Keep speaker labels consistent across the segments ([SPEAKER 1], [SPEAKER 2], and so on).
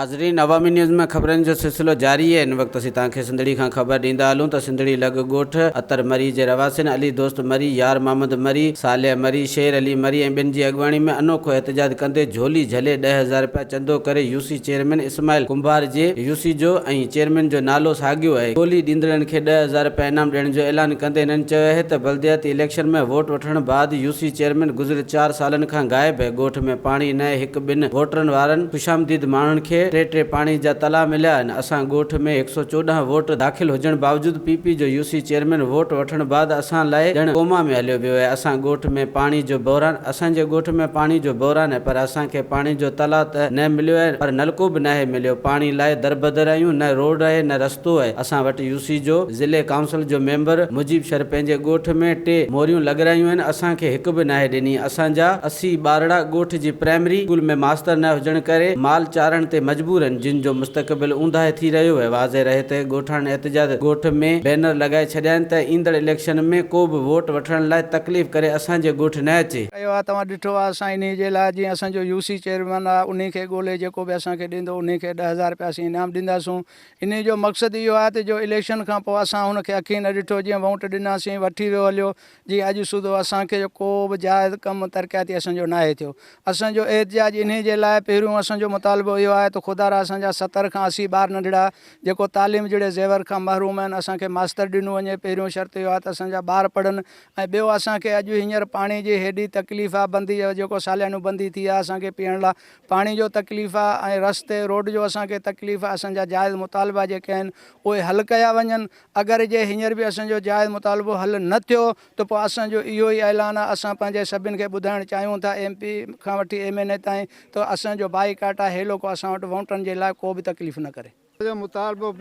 [SPEAKER 1] नाज़रीन अवामी न्यूज़ में खबरन जो सिलसिलो जारी है। इन वक्त असीं तव्हांखे सिंधड़ी खां ख़बर ॾींदा हलूं त सिंधड़ी लॻ ॻोठ अतर मरी जे रवासिन अली दोस्त मरी, यार मोहम्मद मरी, सालिया मरी, शेर अली मरी ऐं ॿिनि जी अॻुवाणी में अनोखो एहतजाज कंदे झोली झले 10,000 रुपया चंदो करे यूसी चेयरमैन इस्माइल कुंभार जे यूसी जो ऐं चेयरमैन जो नालो साॻियो आहे। झोली ॾींदड़नि खे 10,000 रुपया इनाम ॾियण जो ऐलान कंदे इन्हनि चयो आहे त बल्दियाती इलेक्शन में वोट वठण बाद यूसी चेयरमैन गुज़िरियल 4 सालनि खां गायब है। ॻोठ में पाणी न आहे। हिकु ॿिनि वोटरनि वारनि खुशामदीद माण्हुनि खे टे पाणी जा तला मिलिया आहिनि। असां ॻोठ में 114 वोट दाख़िल हुजण बावजूद पीपी जो यूसी चेयरमैन वोट वठण बाद असां लाइ ॼण कोमा में हलियो वियो आहे। असां ॻोठ में पाणी जो बहिरान असांजे ॻोठ में पाणी जो बहिरान आहे, पर असांखे पाणी जो तला त न मिलियो आहे, पर नलको बि न आहे मिलियो। पाणी लाइ दरबदर आहियूं, न रोड आहे न रस्तो आहे। असां वटि यूसी जो ज़िले काउंसिल जो मेंबर मुजीब शर पंहिंजे ॻोठ में 3 मोरियूं लॻरायूं आहिनि, असांखे हिकु बि न आहे ॾिनी। असांजा 80 ॿारड़ा ॻोठ जी प्राइमरी स्कूल में मास्तर न हुजण करे माल चारण ते मजबूर आहिनि, जिन जो मुस्तक़बिल ऊंदाहे थी रहियो आहे। वाज़े रहे त ॻोठाणनि एहतजाज ॻोठ में बैनर लॻाए छॾिया आहिनि त ईंदड़ इलेक्शन में को बि वोट वठण लाइ तकलीफ़ करे असांजे ॻोठ न अचे।
[SPEAKER 2] तव्हां ॾिठो आहे असां इन जे लाइ जीअं असांजो यूसी चेयरमैन आहे उन खे ॻोल्हे जेको बि असांखे ॾींदो उन खे 10,000 रुपया असीं इनाम ॾींदासूं। इन जो मक़सदु इहो आहे त जो इलेक्शन खां पोइ असां हुनखे अखी न ॾिठो, जीअं वोट ॾिनासीं वठी वियो हलियो, जीअं अॼु सूधो असांखे को बि जाइज़ कमु तरक़ियाती असांजो न आहे थियो। असांजो एहतिजाज इन जे लाइ पहिरियों असांजो मुतालबो इहो आहे त ख़ुदा असांजा 70 खां 80 ॿार नंढड़ा जेको तालीम जहिड़े ज़ेवर खां महरूम आहिनि, असांखे मास्तर ॾिनो वञे। पहिरियों शर्त इहो आहे त असांजा ॿार पढ़नि। ऐं ॿियो असांखे अॼु हींअर पाणी जी हेॾी तकलीफ़ आहे, बंदी जेको सालियानो बंदी थी आहे, असांखे पीअण लाइ पाणी जो तकलीफ़ आहे ऐं रस्ते रोड जो असांखे तकलीफ़ आहे। असांजा जाइज़ मुतालबा जेके आहिनि उहे हल कया वञनि। अगरि जे हींअर बि असांजो जाइज़ मुतालबो हल न थियो त पोइ असांजो इहो ई ऐलान आहे, असां पंहिंजे सभिनि खे ॿुधाइणु चाहियूं था MP खां वठी MNA ताईं त असांजो बाइकाट आहे, हेलो को असां वटि वोटनि जे लाइ को बि तकलीफ़ न करे।
[SPEAKER 3] मुतालबो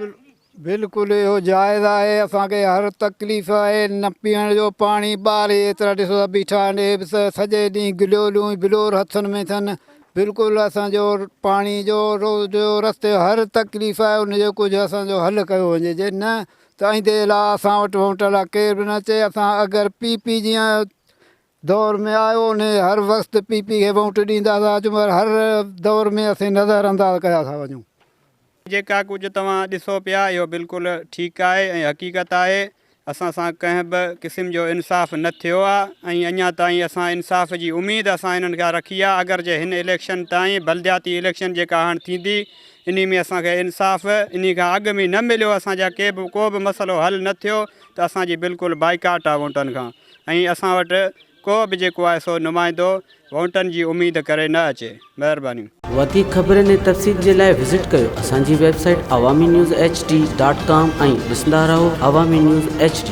[SPEAKER 3] बिल्कुलु इहो जाइज़ आहे। असांखे हर तकलीफ़ आहे, न पीअण जो पाणी, ॿार एतिरा ॾिसो था बीठा आहिनि, सॼे ॾींहुं गिलोलियूं बिलोर हथनि में अथनि। बिल्कुलु असांजो पाणी जो रोड जो रस्ते हर तकलीफ़ आहे, उनजो कुझु असांजो हल कयो वञे। जे न त ईंदे लाइ असां वटि वोट लाइ केर बि न अचे। असां अगरि PP जीअं दौर में आयो उन हर वक़्तु PP खे वोट ॾींदासीं, अॼु हर दौर में असीं नज़र अंदाज़ कया था वञूं।
[SPEAKER 4] जेका कुझु तव्हां ॾिसो पिया इहो बिल्कुलु ठीकु आहे ऐं हक़ीक़त आहे। असां सां कंहिं बि क़िस्म जो इंसाफ़ न थियो आहे ऐं अञा ताईं असां इंसाफ़ जी उमेदु असां इन्हनि खां रखी आहे। अगरि जे हिन इलेक्शन ताईं बल्दियाती इलेक्शन जेका हाणे थींदी इन में असांखे इंसाफ़ इन खां अॻु में न मिलियो, असांजा को बि मसइलो हल न थियो त असांजी बिल्कुलु बाइकाट आहे वोटनि खां। ऐं असां वटि को बि जेको आहे सो नुमाइंदो वोटनि जी उमेदु करे न अचे। महिरबानी।
[SPEAKER 1] वधीक ख़बरनि ऐं तफ़सील जे लाइ विज़िट कयो असांजी वेबसाइट awamiNewsHD.com ऐं ॾिसंदा रहो अवामी न्यूज़ HD।